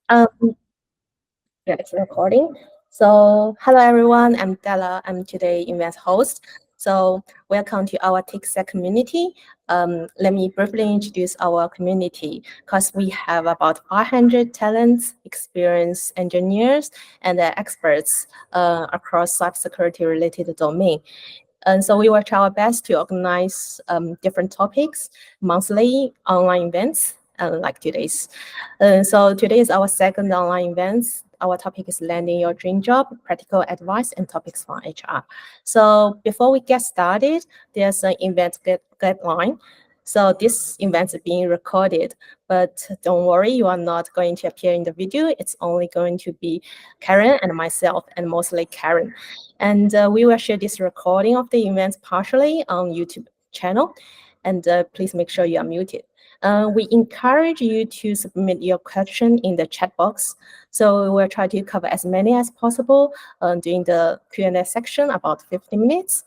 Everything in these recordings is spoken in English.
Um, yeah, it's recording. So, hello everyone. I'm Della. I'm today event host. So, welcome to our TechSec community. Let me briefly introduce our community because we have about 500 talents, experienced engineers, and experts across cybersecurity related domain. And so we will try our best to organize different topics, monthly online events, like today's. So today is our second online event. Our topic is landing your dream job, practical advice, and topics from HR. So before we get started, there's an event guideline. So this event is being recorded, but don't worry, you are not going to appear in the video. It's only going to be Karen and myself, and mostly Karen. And we will share this recording of the event partially on YouTube channel. And please make sure you are muted. We encourage you to submit your question in the chat box. So we'll try to cover as many as possible during the Q&A section, about 50 minutes.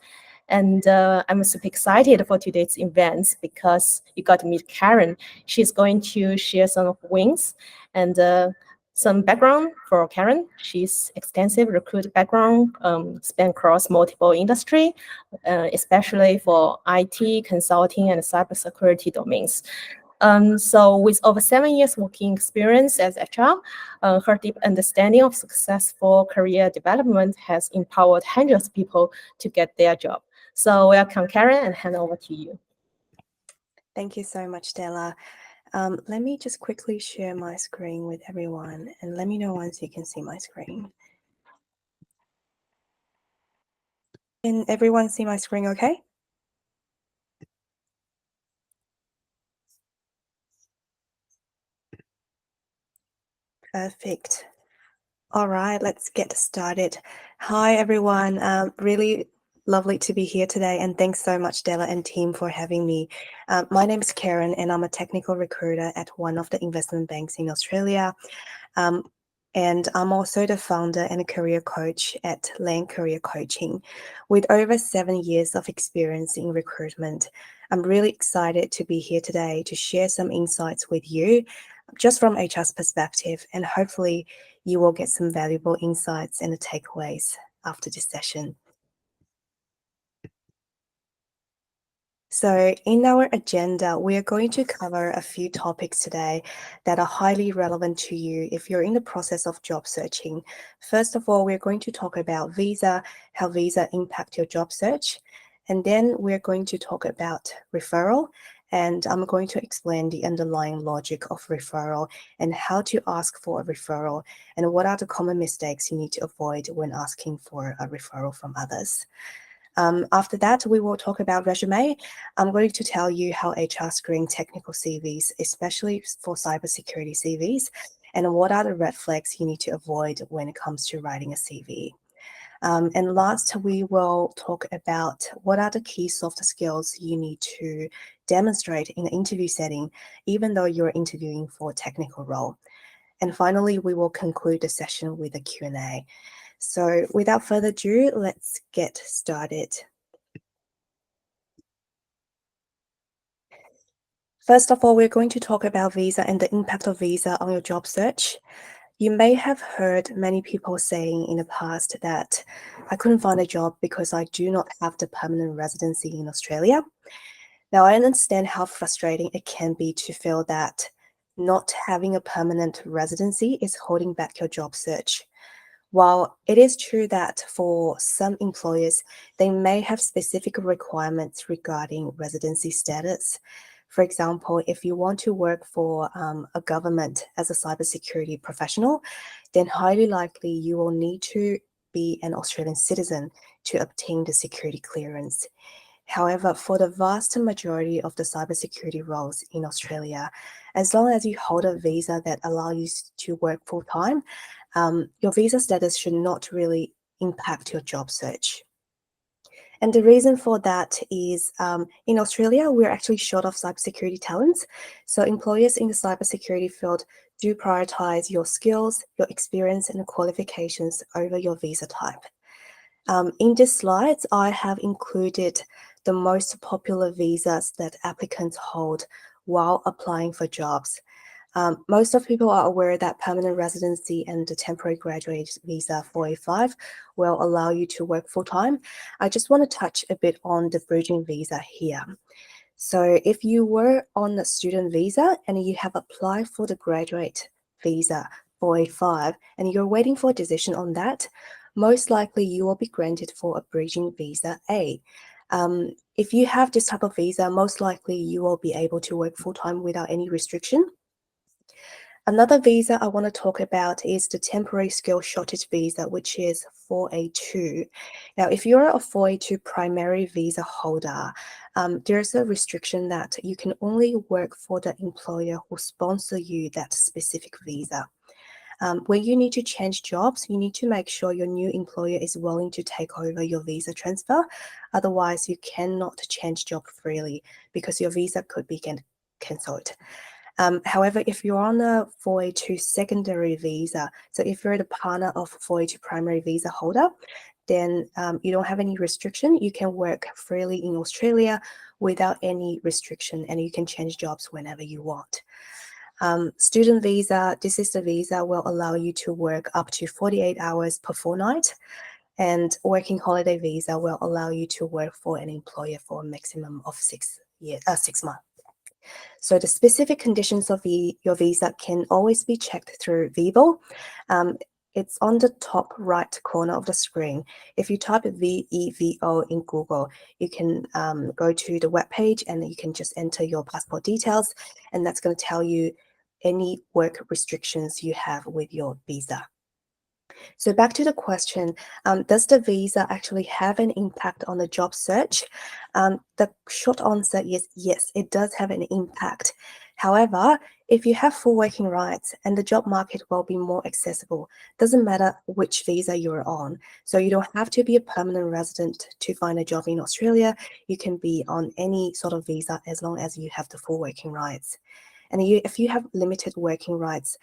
And I'm super excited for today's event because you got to meet Karen. She's going to share some wins and some background for Karen. She's extensive recruit background, span across multiple industry, especially for IT, consulting, and cybersecurity domains. So with over 7 years working experience as HR, her deep understanding of successful career development has empowered hundreds of people to get their job. So welcome, Karen, and hand over to you. Thank you so much, Stella. Let me just quickly share my screen with everyone and let me know once you can see my screen. Can everyone see my screen okay? Perfect. All right, let's get started. Hi, everyone. Really lovely to be here today, and thanks so much, Della and team, for having me. My name is Karen, and I'm a technical recruiter at one of the investment banks in Australia. And I'm also the founder and a career coach at Land Career Coaching. With over 7 years of experience in recruitment, I'm really excited to be here today to share some insights with you, just from HR's perspective, and hopefully you will get some valuable insights and takeaways after this session. So in our agenda, we are going to cover a few topics today that are highly relevant to you if you're in the process of job searching. First of all, we're going to talk about visa, how visa impact your job search. And then we're going to talk about referral. And I'm going to explain the underlying logic of referral and how to ask for a referral and what are the common mistakes you need to avoid when asking for a referral from others. After that, we will talk about resume. I'm going to tell you how HR screen technical CVs, especially for cybersecurity CVs, and what are the red flags you need to avoid when it comes to writing a CV. And last, we will talk about what are the key soft skills you need to demonstrate in an interview setting, even though you're interviewing for a technical role. And finally, we will conclude the session with a Q&A. So without further ado, let's get started. First of all, we're going to talk about visa and the impact of visa on your job search. You may have heard many people saying in the past that I couldn't find a job because I do not have the permanent residency in Australia. Now, I understand how frustrating it can be to feel that not having a permanent residency is holding back your job search. While it is true that for some employers, they may have specific requirements regarding residency status. For example, if you want to work for a government as a cybersecurity professional, then highly likely you will need to be an Australian citizen to obtain the security clearance. However, for the vast majority of the cybersecurity roles in Australia, as long as you hold a visa that allows you to work full-time, your visa status should not really impact your job search. And the reason for that is in Australia, we're actually short of cybersecurity talents. So employers in the cybersecurity field do prioritize your skills, your experience, and qualifications over your visa type. In this slides, I have included the most popular visas that applicants hold while applying for jobs. Most of people are aware that permanent residency and the temporary graduate visa 485 will allow you to work full-time. I just want to touch a bit on the bridging visa here. So if you were on a student visa and you have applied for the graduate visa 485 and you're waiting for a decision on that, most likely you will be granted for a bridging visa A. If you have this type of visa, most likely you will be able to work full-time without any restriction. Another visa I want to talk about is the temporary skill shortage visa, which is 4A2. Now, if you're a 4A2 primary visa holder, there's a restriction that you can only work for the employer who sponsor you that specific visa. When you need to change jobs, you need to make sure your new employer is willing to take over your visa transfer. Otherwise, you cannot change job freely because your visa could be cancelled. However, if you're on a 4A2 secondary visa, so if you're the partner of 4A2 primary visa holder, then you don't have any restriction. You can work freely in Australia without any restriction, and you can change jobs whenever you want. Student visa, this is the visa will allow you to work up to 48 hours per fortnight, and working holiday visa will allow you to work for an employer for a maximum of 6 months. So the specific conditions of your visa can always be checked through Vivo. It's on the top right corner of the screen. If you type VEVO in Google, you can go to the webpage and you can just enter your passport details, and that's going to tell you any work restrictions you have with your visa. So back to the question, does the visa actually have an impact on the job search? The short answer is yes, it does have an impact. However, if you have full working rights and the job market will be more accessible, doesn't matter which visa you're on. So you don't have to be a permanent resident to find a job in Australia. You can be on any sort of visa as long as you have the full working rights. And if you have limited working rights,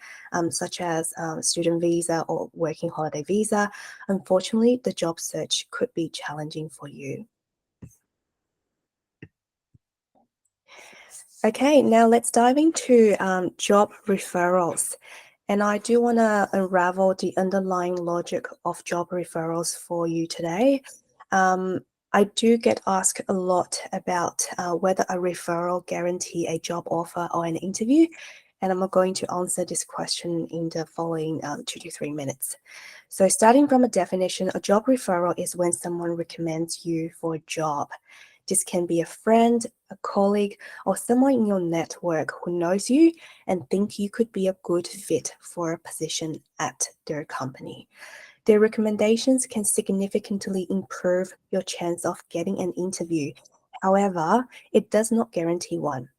such as student visa or working holiday visa, unfortunately, the job search could be challenging for you. Okay, now let's dive into job referrals. And I do want to unravel the underlying logic of job referrals for you today. I do get asked a lot about whether a referral guarantee a job offer or an interview, and I'm going to answer this question in the following 2 to 3 minutes. So starting from a definition, a job referral is when someone recommends you for a job. This can be a friend, a colleague, or someone in your network who knows you and think you could be a good fit for a position at their company. Their recommendations can significantly improve your chance of getting an interview. However, it does not guarantee one.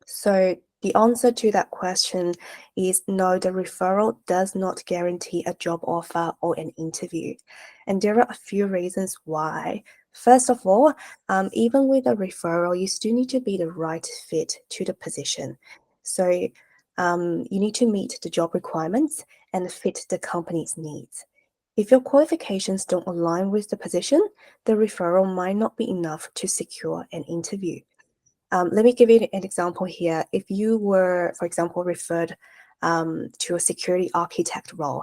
So the answer to that question is no, the referral does not guarantee a job offer or an interview. And there are a few reasons why. First of all, even with a referral, you still need to be the right fit to the position. So you need to meet the job requirements and fit the company's needs. If your qualifications don't align with the position, the referral might not be enough to secure an interview. Let me give you an example here. If you were, for example, referred to a security architect role,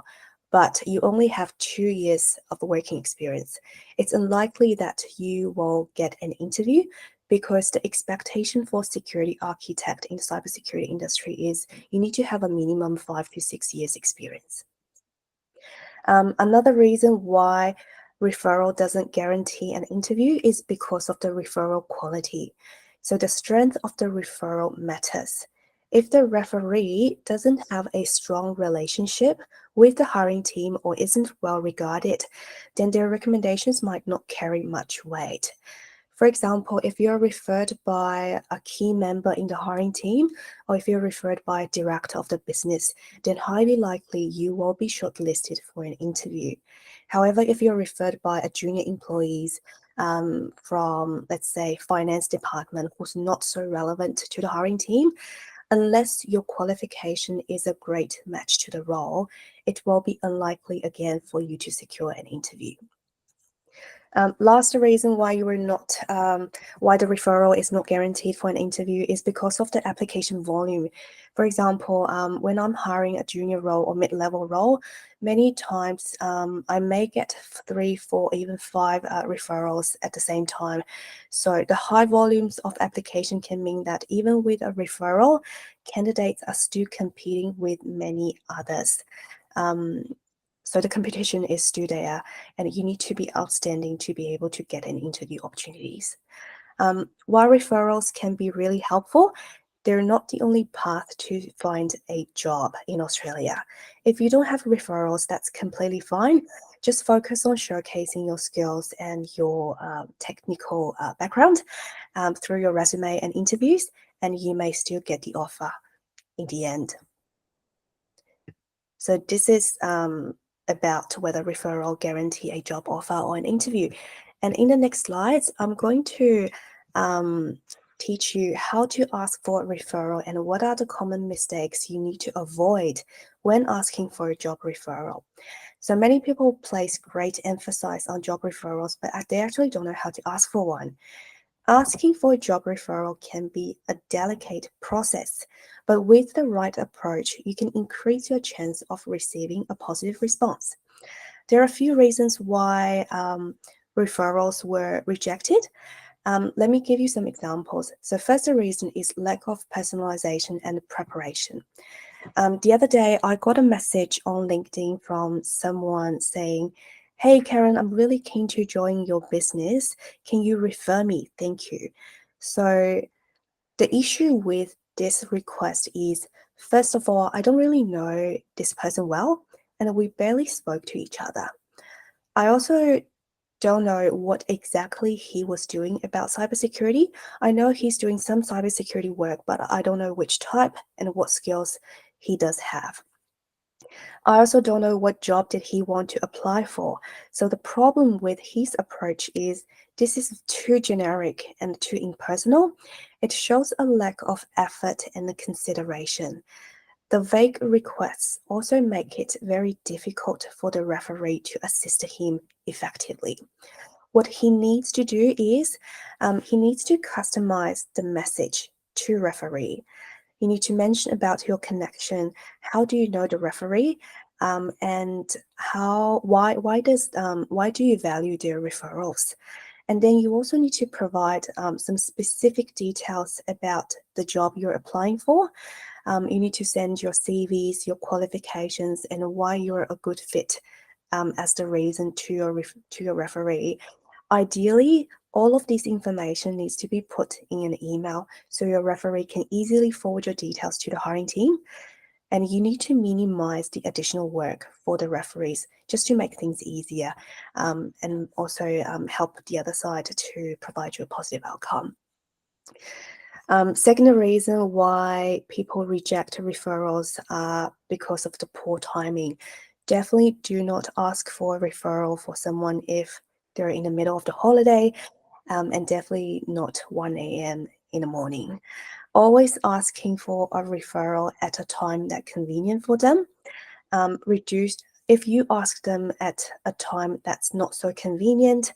but you only have 2 years of working experience, it's unlikely that you will get an interview because the expectation for security architect in the cybersecurity industry is you need to have a minimum 5 to 6 years experience. Another reason why referral doesn't guarantee an interview is because of the referral quality. So the strength of the referral matters. If the referee doesn't have a strong relationship with the hiring team or isn't well regarded, then their recommendations might not carry much weight. For example, if you're referred by a key member in the hiring team, or if you're referred by a director of the business, then highly likely you will be shortlisted for an interview. However, if you're referred by a junior employees from, let's say, finance department who's not so relevant to the hiring team, unless your qualification is a great match to the role, it will be unlikely again for you to secure an interview. Last reason why you are not, why the referral is not guaranteed for an interview is because of the application volume. For example, when I'm hiring a junior role or mid-level role, many times I may get 3, 4, even 5 referrals at the same time. So the high volumes of application can mean that even with a referral, candidates are still competing with many others. So the competition is still there, and you need to be outstanding to be able to get an interview opportunities. While referrals can be really helpful, they're not the only path to find a job in Australia. If you don't have referrals, that's completely fine. Just focus on showcasing your skills and your technical background through your resume and interviews, and you may still get the offer in the end. So this is about whether referral guarantee a job offer or an interview. And in the next slides, I'm going to teach you how to ask for a referral and what are the common mistakes you need to avoid when asking for a job referral. So many people place great emphasis on job referrals, but they actually don't know how to ask for one. Asking for a job referral can be a delicate process, but with the right approach, you can increase your chance of receiving a positive response. There are a few reasons why referrals were rejected. Let me give you some examples. So first, the reason is lack of personalization and preparation. The other day, I got a message on LinkedIn from someone saying, "Hey, Karen, I'm really keen to join your business. Can you refer me? Thank you." So the issue with this request is, first of all, I don't really know this person well, and we barely spoke to each other. I also don't know what exactly he was doing about cybersecurity. I know he's doing some cybersecurity work, but I don't know which type and what skills he does have. I also don't know what job did he want to apply for. So the problem with his approach is this is too generic and too impersonal. It shows a lack of effort and consideration. The vague requests also make it very difficult for the referee to assist him effectively. What he needs to do is he needs to customize the message to referee. You need to mention about your connection. How do you know the referee? And why do you value their referrals? And then you also need to provide some specific details about the job you're applying for. You need to send your CVs, your qualifications, and why you're a good fit as the reason to your referee. Ideally, all of this information needs to be put in an email so your referee can easily forward your details to the hiring team. And you need to minimize the additional work for the referees just to make things easier and also help the other side to provide you a positive outcome. Second reason why people reject referrals because of the poor timing. Definitely do not ask for a referral for someone if they're in the middle of the holiday, and definitely not 1 a.m. in the morning. Always asking for a referral at a time that's convenient for them. If you ask them at a time that's not so convenient,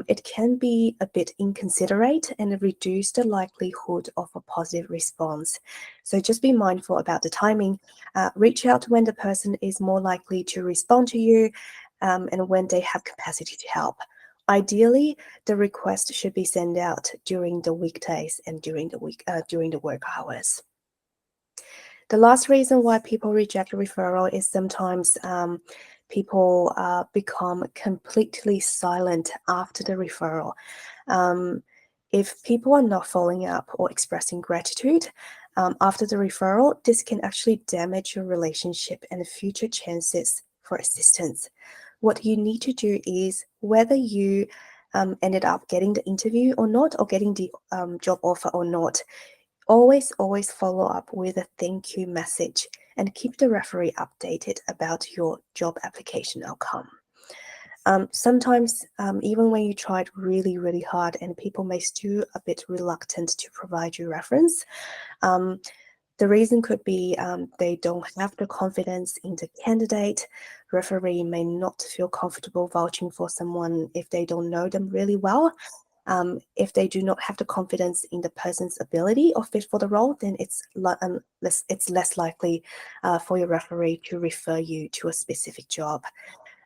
it can be a bit inconsiderate and reduce the likelihood of a positive response. So just be mindful about the timing. Reach out when the person is more likely to respond to you and when they have capacity to help. Ideally, the request should be sent out during the weekdays and during the work hours. The last reason why people reject a referral is sometimes people become completely silent after the referral. If people are not following up or expressing gratitude after the referral, this can actually damage your relationship and future chances for assistance. What you need to do is whether you ended up getting the interview or not, or getting the job offer or not, always follow up with a thank you message and keep the referee updated about your job application outcome. Sometimes, even when you tried really, really hard and people may still a bit reluctant to provide you reference, The reason could be they don't have the confidence in the candidate. Referee may not feel comfortable vouching for someone if they don't know them really well. If they do not have the confidence in the person's ability or fit for the role, then it's less likely for your referee to refer you to a specific job.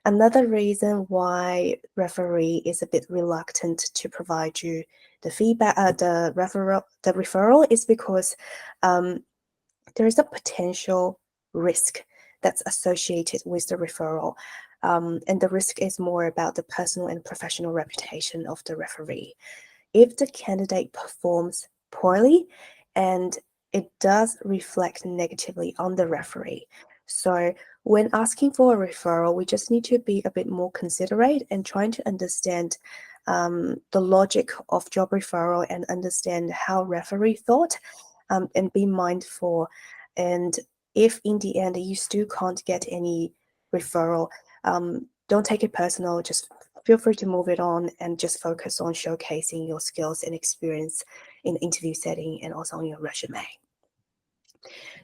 Another reason why referee is a bit reluctant to provide you the feedback, the referral is because there is a potential risk that's associated with the referral. And the risk is more about the personal and professional reputation of the referee. If the candidate performs poorly, and it does reflect negatively on the referee. So when asking for a referral, we just need to be a bit more considerate and trying to understand the logic of job referral and understand how referee thought, and be mindful. And if in the end you still can't get any referral, don't take it personal. Just feel free to move it on and just focus on showcasing your skills and experience in the interview setting and also on your resume.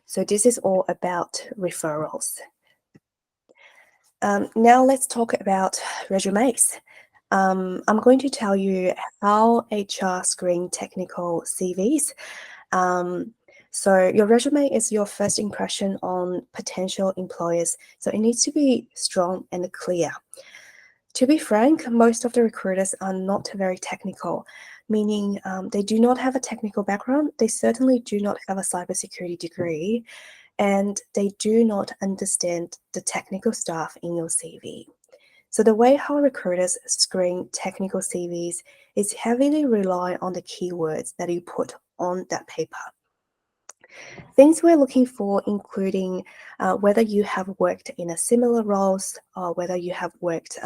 So this is all about referrals. Now let's talk about resumes. I'm going to tell you how HR screen technical CVs. So your resume is your first impression on potential employers. So it needs to be strong and clear. To be frank, most of the recruiters are not very technical, meaning they do not have a technical background. They certainly do not have a cybersecurity degree, and they do not understand the technical stuff in your CV. So the way how recruiters screen technical CVs is heavily rely on the keywords that you put on that paper. Things we're looking for including whether you have worked in a similar roles or whether you have worked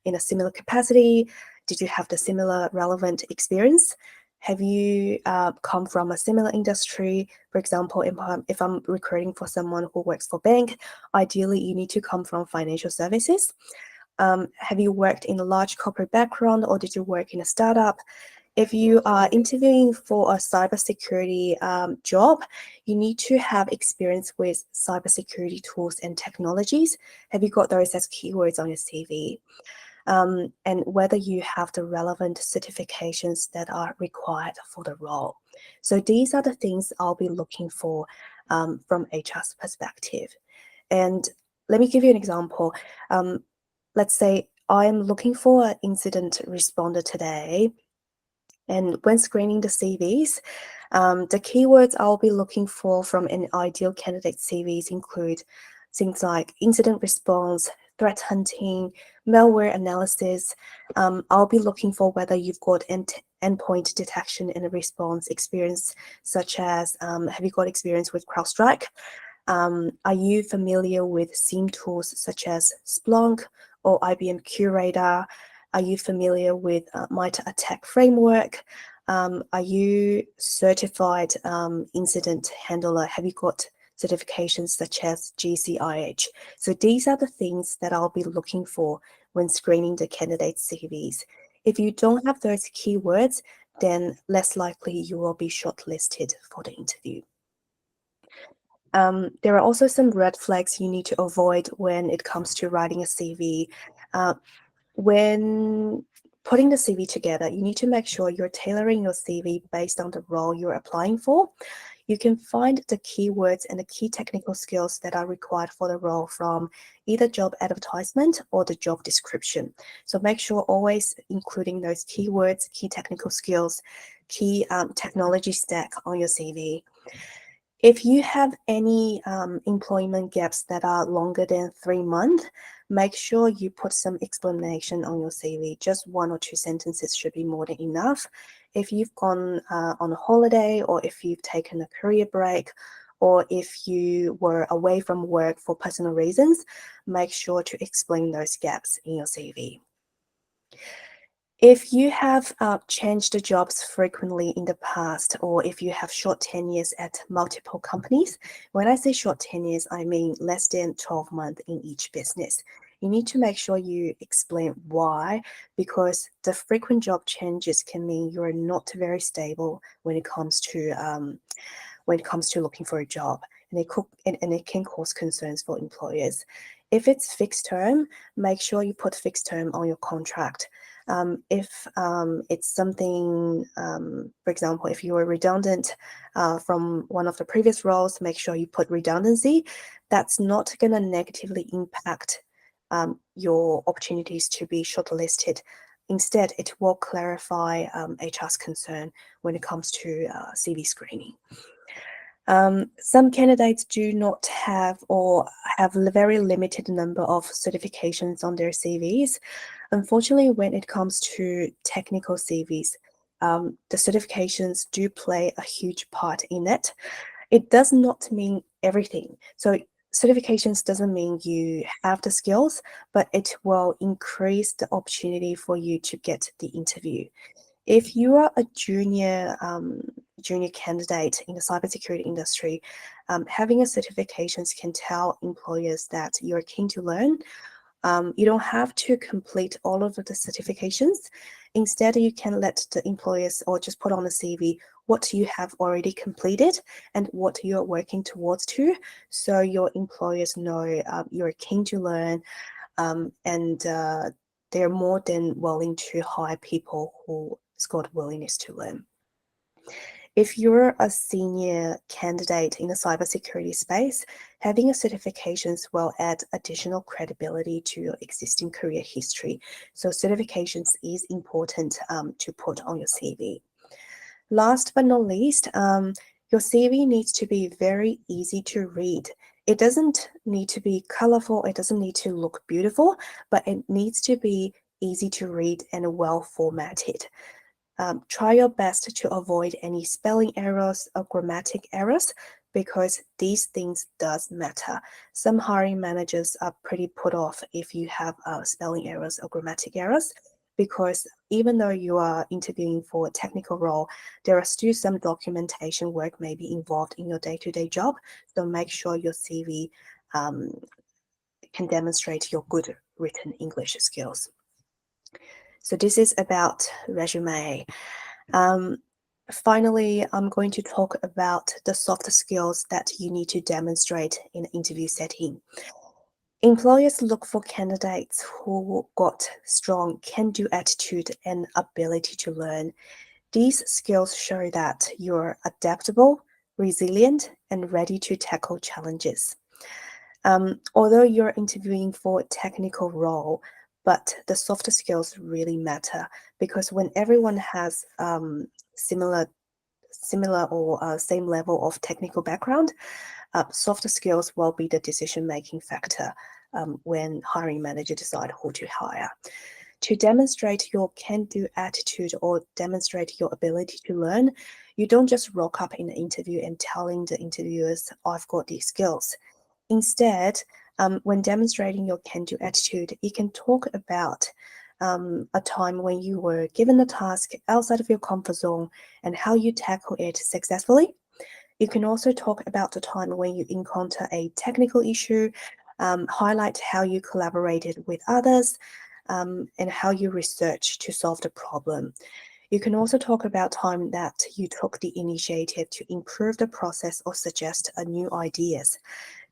in a similar capacity. Did you have the similar relevant experience? Have you come from a similar industry? For example, if I'm recruiting for someone who works for bank, ideally you need to come from financial services. Have you worked in a large corporate background or did you work in a startup? If you are interviewing for a cybersecurity job, you need to have experience with cybersecurity tools and technologies. Have you got those as keywords on your CV? And whether you have the relevant certifications that are required for the role. So these are the things I'll be looking for from HR's perspective. And let me give you an example. Let's say I'm looking for an incident responder today. And when screening the CVs, the keywords I'll be looking for from an ideal candidate CVs include things like incident response, threat hunting, malware analysis. I'll be looking for whether you've got endpoint detection and response experience, such as have you got experience with CrowdStrike? Are you familiar with SIEM tools such as Splunk or IBM QRadar? Are you familiar with MITRE ATT&CK framework? Are you certified incident handler? Have you got certifications such as GCIH? So these are the things that I'll be looking for when screening the candidate's CVs. If you don't have those keywords, then less likely you will be shortlisted for the interview. There are also some red flags you need to avoid when it comes to writing a CV. When putting the CV together, you need to make sure you're tailoring your CV based on the role you're applying for. You can find the keywords and the key technical skills that are required for the role from either job advertisement or the job description. So make sure always including those keywords, key technical skills, key technology stack on your CV. If you have any employment gaps that are longer than 3 months, make sure you put some explanation on your CV. Just 1 or 2 sentences should be more than enough. If you've gone on a holiday, or if you've taken a career break, or if you were away from work for personal reasons, make sure to explain those gaps in your CV. If you have changed jobs frequently in the past, or if you have short tenures at multiple companies, when I say short tenures, I mean less than 12 months in each business. You need to make sure you explain why, because the frequent job changes can mean you're not very stable when it comes to when it comes to looking for a job, and it can cause concerns for employers. If it's fixed term, make sure you put fixed term on your contract. If it's something, for example, if you were redundant from one of the previous roles, make sure you put redundancy. That's not going to negatively impact your opportunities to be shortlisted. Instead, it will clarify HR's concern when it comes to CV screening. Some candidates do not have or have a very limited number of certifications on their CVs. Unfortunately, when it comes to technical CVs, the certifications do play a huge part in it. It does not mean everything. So certifications doesn't mean you have the skills, but it will increase the opportunity for you to get the interview. If you are a junior candidate in the cybersecurity industry, having a certifications can tell employers that you're keen to learn. You don't have to complete all of the certifications. Instead, you can let the employers or just put on the CV what you have already completed and what you're working towards to, so your employers know you're keen to learn, and they're more than willing to hire people who's got willingness to learn. If you're a senior candidate in the cybersecurity space, having a certifications will add additional credibility to your existing career history. So certifications is important to put on your CV. Last but not least, your CV needs to be very easy to read. It doesn't need to be colorful, it doesn't need to look beautiful, but it needs to be easy to read and well formatted. Try your best to avoid any spelling errors or grammatic errors, because these things does matter. Some hiring managers are pretty put off if you have spelling errors or grammatic errors, because even though you are interviewing for a technical role, there are still some documentation work may be involved in your day-to-day job. So make sure your CV can demonstrate your good written English skills. So this is about resume. Finally, I'm going to talk about the soft skills that you need to demonstrate in an interview setting. Employers look for candidates who got strong can-do attitude and ability to learn. These skills show that you're adaptable, resilient, and ready to tackle challenges. Although you're interviewing for a technical role, but the soft skills really matter, because when everyone has similar or same level of technical background, soft skills will be the decision-making factor when hiring manager decide who to hire. To demonstrate your can-do attitude or demonstrate your ability to learn, you don't just rock up in an interview and telling the interviewers, I've got these skills. Instead, when demonstrating your can-do attitude, you can talk about a time when you were given a task outside of your comfort zone and how you tackle it successfully. You can also talk about the time when you encounter a technical issue, highlight how you collaborated with others, and how you research to solve the problem. You can also talk about time that you took the initiative to improve the process or suggest new ideas.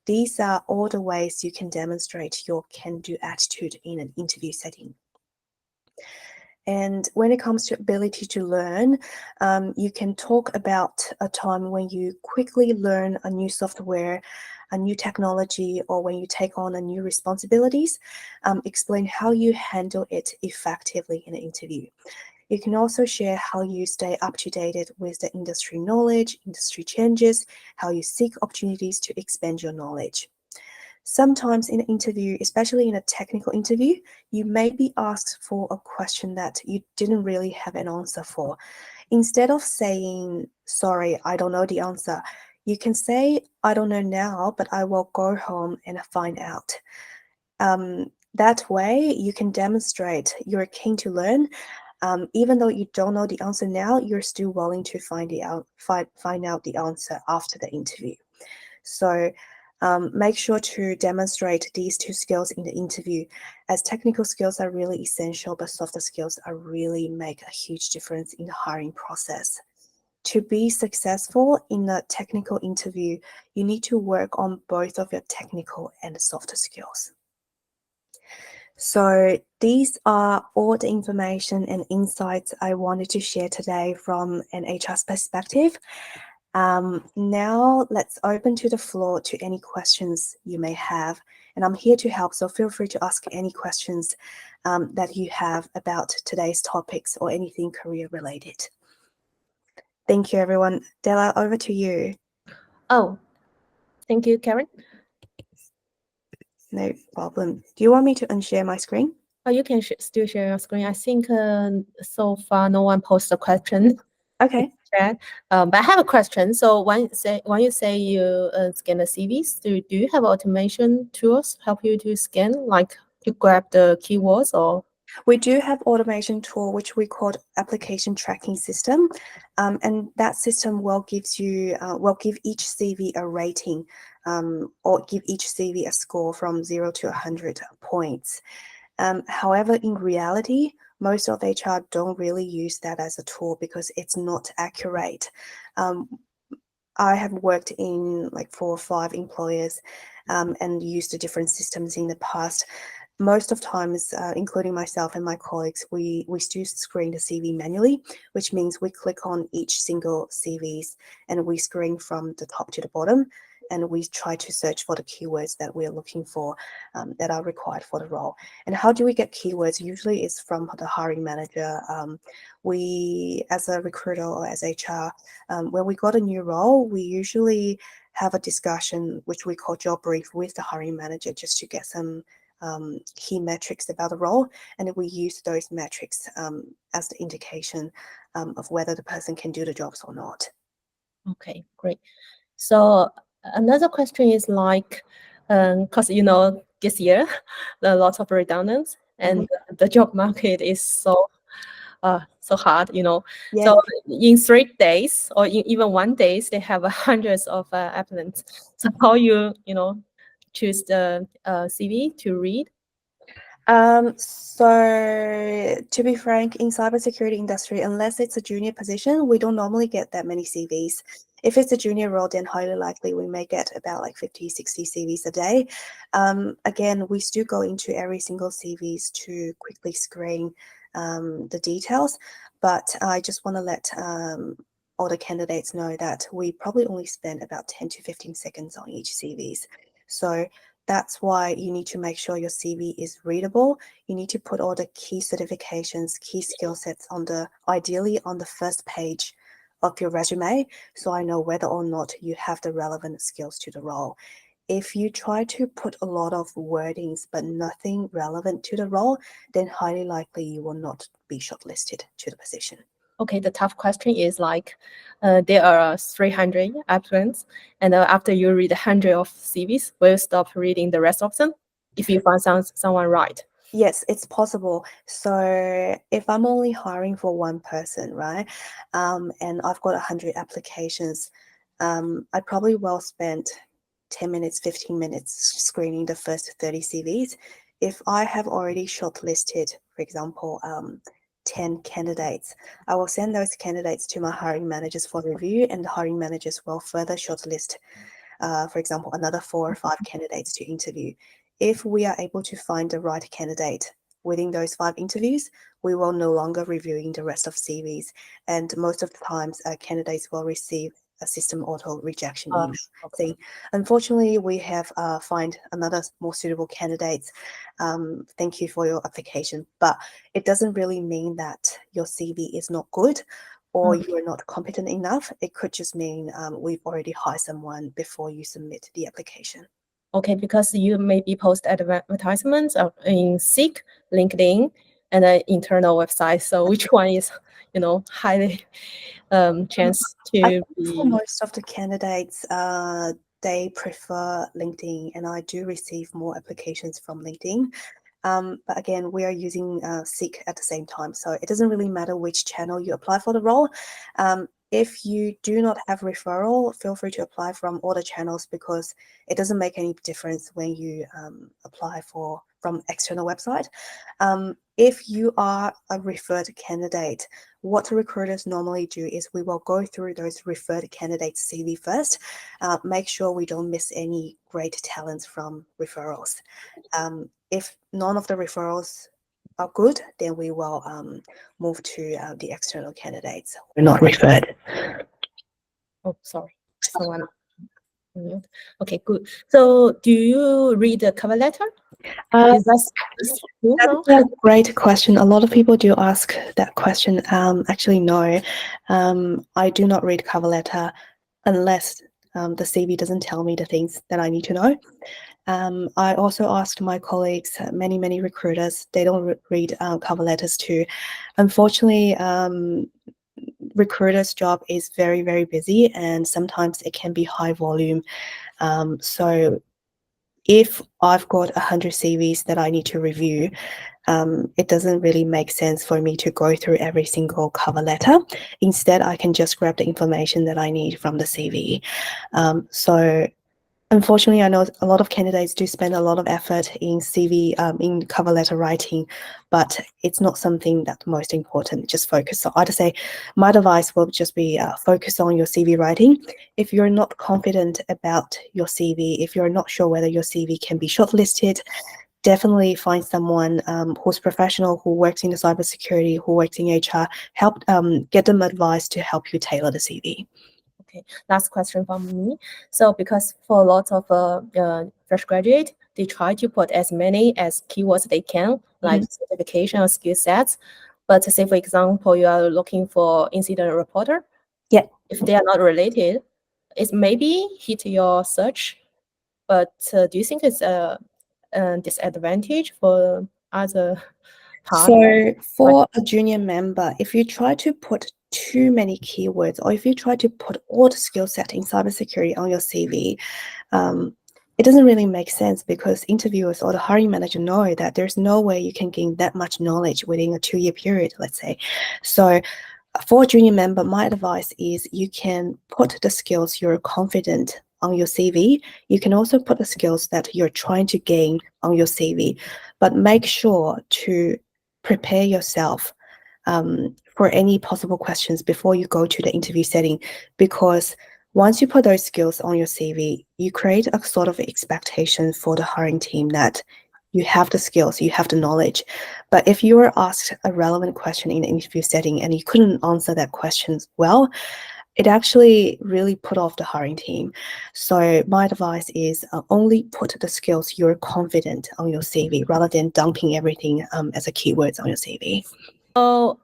These are all the ways you can demonstrate your can-do attitude in an interview setting. And when it comes to ability to learn, you can talk about a time when you quickly learn a new software, a new technology, or when you take on a new responsibilities. Explain how you handle it effectively in an interview. You can also share how you stay up to date with the industry knowledge, industry changes, how you seek opportunities to expand your knowledge. Sometimes in an interview, especially in a technical interview, you may be asked for a question that you didn't really have an answer for. Instead of saying, sorry, I don't know the answer, you can say, I don't know now, but I will go home and find out. That way, you can demonstrate you're keen to learn. Even though you don't know the answer now, you're still willing to find out the answer after the interview. So make sure to demonstrate these two skills in the interview, as technical skills are really essential, but softer skills are really make a huge difference in the hiring process. to be successful in a technical interview, you need to work on both of your technical and soft skills. So these are all the information and insights I wanted to share today from an HR's perspective. Now let's open to the floor to any questions you may have. And I'm here to help, so feel free to ask any questions that you have about today's topics or anything career related. Thank you, everyone. Della, over to you. Oh, thank you, Karen. No problem. Do you want me to unshare my screen? Oh, you can still share your screen. I think so far no one posed a question. Okay. Chat. But I have a question. So when you say you scan the CVs, do you have automation tools help you to scan, like to grab the keywords or? We do have automation tool, which we call application tracking system. And that system will give each CV a rating or give each CV a score from 0 to 100 points. However, in reality, most of HR don't really use that as a tool because it's not accurate. I have worked in like 4 or 5 employers and used the different systems in the past. Most of times, including myself and my colleagues, we still screen the CV manually, which means we click on each single CVs and we screen from the top to the bottom, and we try to search for the keywords that we're looking for that are required for the role. And how do we get keywords? Usually it's from the hiring manager. We, as a recruiter or as HR, when we got a new role, we usually have a discussion, which we call job brief, with the hiring manager just to get some key metrics about the role, and we use those metrics as the indication of whether the person can do the jobs or not. Okay, great. So another question is like, because this year there are lots of redundance and the job market is so hard. Yeah. So in 3 days or in even 1 day, they have hundreds of applicants. So how you choose the CV to read? So to be frank, in cybersecurity industry, unless it's a junior position, we don't normally get that many CVs. If it's a junior role, then highly likely we may get about like 50, 60 CVs a day. Again, we still go into every single CVs to quickly screen the details, but I just want to let all the candidates know that we probably only spend about 10 to 15 seconds on each CVs. So that's why you need to make sure your CV is readable. You need to put all the key certifications, key skill sets ideally on the first page of your resume, so I know whether or not you have the relevant skills to the role. If you try to put a lot of wordings but nothing relevant to the role, then highly likely you will not be shortlisted to the position. Okay, the tough question is like, there are 300 applicants, and after you read 100 of CVs, will you stop reading the rest of them if you find someone right? Yes, it's possible. So if I'm only hiring for one person, right, and I've got 100 applications, I probably will spend 10 minutes, 15 minutes screening the first 30 CVs. If I have already shortlisted, for example, 10 candidates, I will send those candidates to my hiring managers for review, and the hiring managers will further shortlist, for example, another 4 or 5 candidates to interview. If we are able to find the right candidate within those 5 interviews, we will no longer reviewing the rest of CVs. And most of the times, candidates will receive a system auto rejection email saying, unfortunately, we have find another more suitable candidates. Thank you for your application. But it doesn't really mean that your CV is not good or you are not competent enough. It could just mean we've already hired someone before you submit the application. Okay, because you maybe post advertisements in Seek, LinkedIn, and an internal website. So which one is, highly chance to be? For most of the candidates, they prefer LinkedIn, and I do receive more applications from LinkedIn. But again, we are using Seek at the same time, so it doesn't really matter which channel you apply for the role. If you do not have referral, feel free to apply from all the channels because it doesn't make any difference when you apply from external website. If you are a referred candidate, what recruiters normally do is we will go through those referred candidates' CV first, make sure we don't miss any great talents from referrals. If none of the referrals are good, then we will move to the external candidates. We're not referred. Oh, sorry, someone. Okay, good. So, do you read the cover letter? Is that That's a great question. A lot of people do ask that question. Actually, no, I do not read cover letter unless the CV doesn't tell me the things that I need to know. I also asked my colleagues, many recruiters, they don't read cover letters too. Unfortunately, recruiter's job is very busy and sometimes it can be high volume. So if I've got 100 CVs that I need to review, it doesn't really make sense for me to go through every single cover letter. Instead, I can just grab the information that I need from the CV. So unfortunately, I know a lot of candidates do spend a lot of effort in CV, in cover letter writing, but it's not something that's most important. Just focus on, I'd say my advice will just be focus on your CV writing. If you're not confident about your CV, if you're not sure whether your CV can be shortlisted, definitely find someone who's professional, who works in the cybersecurity, who works in HR, help get them advice to help you tailor the CV. Okay, last question from me. So because for a lot of fresh graduate, they try to put as many as keywords they can, like certification or skill sets. But say, for example, you are looking for incident reporter. Yeah. If they are not related, it maybe hit your search. But do you think it's a disadvantage for other parts? So for a junior member, if you try to put too many keywords or if you try to put all the skill set in cybersecurity on your CV, it doesn't really make sense because interviewers or the hiring manager know that there's no way you can gain that much knowledge within a 2-year period, let's say. So for a junior member, my advice is you can put the skills you're confident on your CV. You can also put the skills that you're trying to gain on your CV, but make sure to prepare yourself for any possible questions before you go to the interview setting, because once you put those skills on your CV, you create a sort of expectation for the hiring team that you have the skills, you have the knowledge. But if you were asked a relevant question in the interview setting and you couldn't answer that question well, it actually really put off the hiring team. So my advice is only put the skills you're confident on your CV rather than dumping everything as a keywords on your CV. So,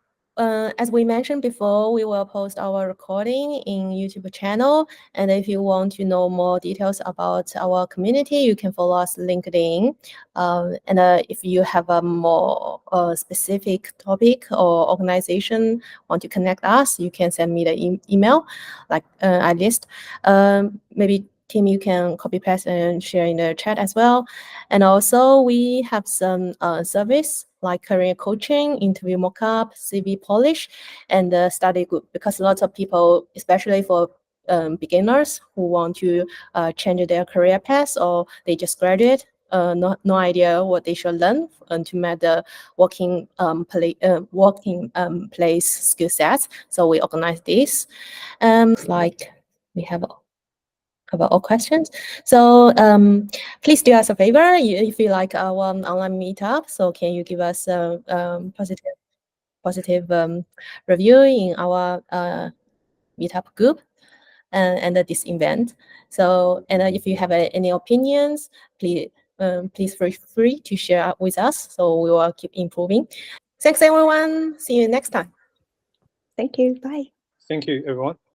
as we mentioned before, we will post our recording in YouTube channel. And if you want to know more details about our community, you can follow us LinkedIn. And if you have a more specific topic or organization want to connect us, you can send me the email, like I list. Maybe Tim, you can copy paste and share in the chat as well. And also we have some service like career coaching, interview mockup, CV polish, and the study group, because lots of people, especially for beginners who want to change their career path or they just graduate, no idea what they should learn to meet the working place skill sets. So we organize this. Like we have cover all questions. So please do us a favor if you like our online meetup. So can you give us a positive review in our meetup group and this event. So and if you have any opinions, please feel free to share with us. So we will keep improving. Thanks everyone. See you next time. Thank you. Bye. Thank you, everyone.